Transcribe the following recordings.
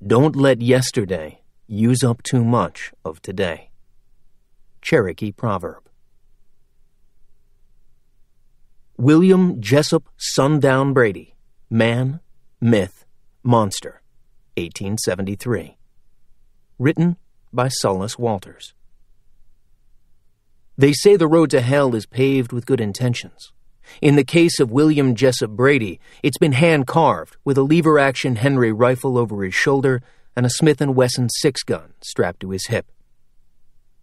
Don't let yesterday use up too much of today. Cherokee proverb. William Jessup Sundown Brady, Man, Myth, Monster, 1873. Written by Sullis Walters. They say the road to hell is paved with good intentions. In the case of William Jessup Brady, it's been hand-carved with a lever-action Henry rifle over his shoulder and a Smith & Wesson 6-gun strapped to his hip.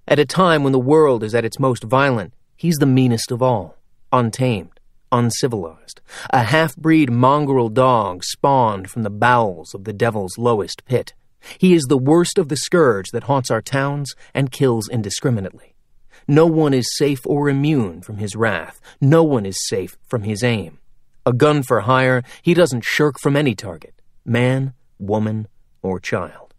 At a time when the world is at its most violent, he's the meanest of all, untamed, uncivilized, a half-breed mongrel dog spawned from the bowels of the devil's lowest pit. He is the worst of the scourge that haunts our towns and kills indiscriminately. No one is safe or immune from his wrath. No one is safe from his aim. A gun for hire, he doesn't shirk from any target, man, woman, or child.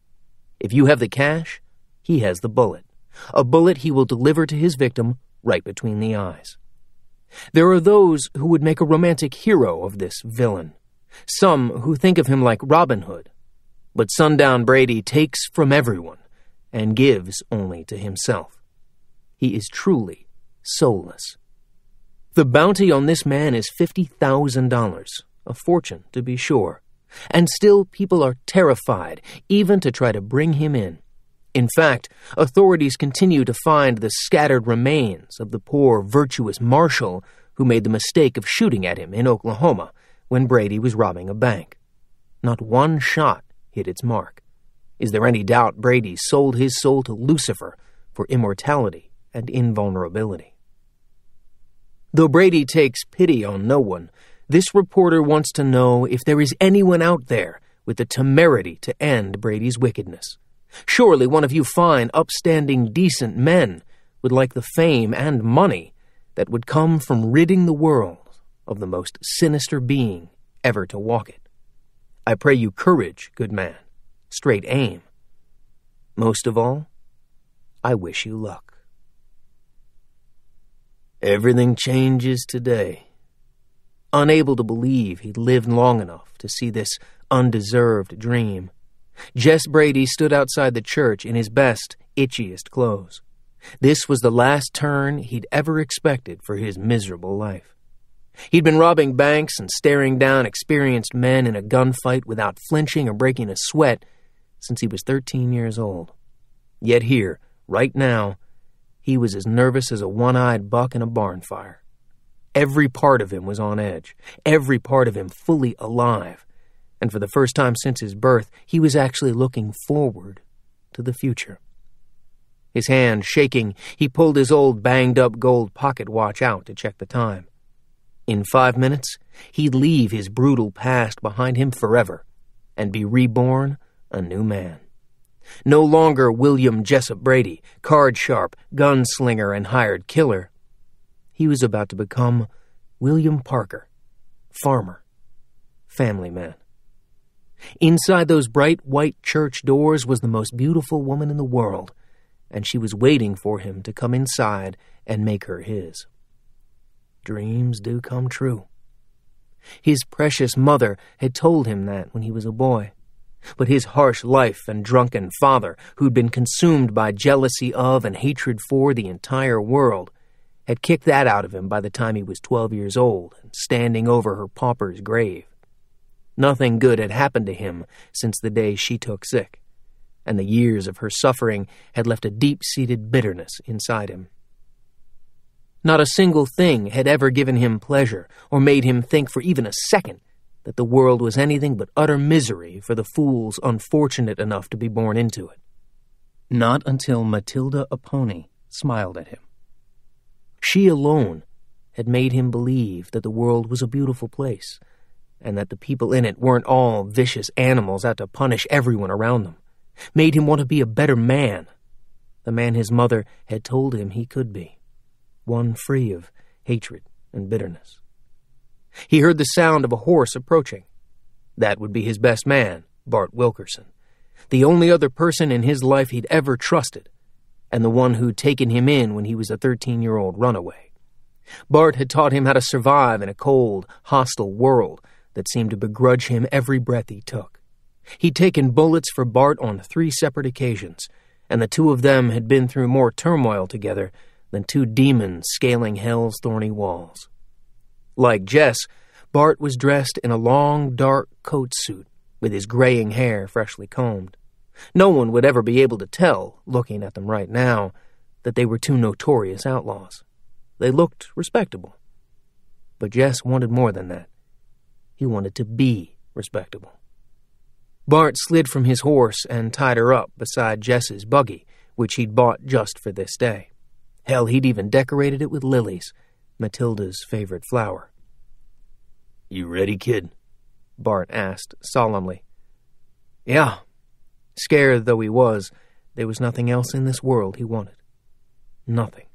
If you have the cash, he has the bullet. A bullet he will deliver to his victim right between the eyes. There are those who would make a romantic hero of this villain. Some who think of him like Robin Hood. But Sundown Brady takes from everyone and gives only to himself. He is truly soulless. The bounty on this man is $50,000, a fortune to be sure, and still people are terrified even to try to bring him in. In fact, authorities continue to find the scattered remains of the poor, virtuous marshal who made the mistake of shooting at him in Oklahoma when Brady was robbing a bank. Not one shot hit its mark. Is there any doubt Brady sold his soul to Lucifer for immortality and invulnerability? Though Brady takes pity on no one, this reporter wants to know if there is anyone out there with the temerity to end Brady's wickedness. Surely one of you fine, upstanding, decent men would like the fame and money that would come from ridding the world of the most sinister being ever to walk it. I pray you courage, good man, straight aim. Most of all, I wish you luck. Everything changes today. Unable to believe he'd lived long enough to see this undeserved dream, Jess Brady stood outside the church in his best, itchiest clothes. This was the last turn he'd ever expected for his miserable life. He'd been robbing banks and staring down experienced men in a gunfight without flinching or breaking a sweat since he was 13 years old. Yet here, right now, he was as nervous as a one-eyed buck in a barn fire. Every part of him was on edge, every part of him fully alive, and for the first time since his birth, he was actually looking forward to the future. His hand shaking, he pulled his old banged-up gold pocket watch out to check the time. In 5 minutes, he'd leave his brutal past behind him forever and be reborn a new man. No longer William Jessup Brady, card-sharp, gunslinger, and hired killer. He was about to become William Parker, farmer, family man. Inside those bright white church doors was the most beautiful woman in the world, and she was waiting for him to come inside and make her his. Dreams do come true. His precious mother had told him that when he was a boy. But his harsh life and drunken father, who'd been consumed by jealousy of and hatred for the entire world, had kicked that out of him by the time he was 12 years old and standing over her pauper's grave. Nothing good had happened to him since the day she took sick, and the years of her suffering had left a deep-seated bitterness inside him. Not a single thing had ever given him pleasure or made him think for even a second that the world was anything but utter misery for the fools unfortunate enough to be born into it. Not until Matilda Apone smiled at him. She alone had made him believe that the world was a beautiful place, and that the people in it weren't all vicious animals out to punish everyone around them, made him want to be a better man, the man his mother had told him he could be, one free of hatred and bitterness. He heard the sound of a horse approaching. That would be his best man, Bart Wilkerson, the only other person in his life he'd ever trusted, and the one who'd taken him in when he was a 13-year-old runaway. Bart had taught him how to survive in a cold, hostile world that seemed to begrudge him every breath he took. He'd taken bullets for Bart on 3 separate occasions, and the two of them had been through more turmoil together than 2 demons scaling hell's thorny walls. Like Jess, Bart was dressed in a long, dark coat suit with his graying hair freshly combed. No one would ever be able to tell, looking at them right now, that they were 2 notorious outlaws. They looked respectable. But Jess wanted more than that. He wanted to be respectable. Bart slid from his horse and tied her up beside Jess's buggy, which he'd bought just for this day. Hell, he'd even decorated it with lilies, Matilda's favorite flower. "You ready, kid?" Bart asked solemnly. Yeah. Scared though he was, there was nothing else in this world he wanted. Nothing.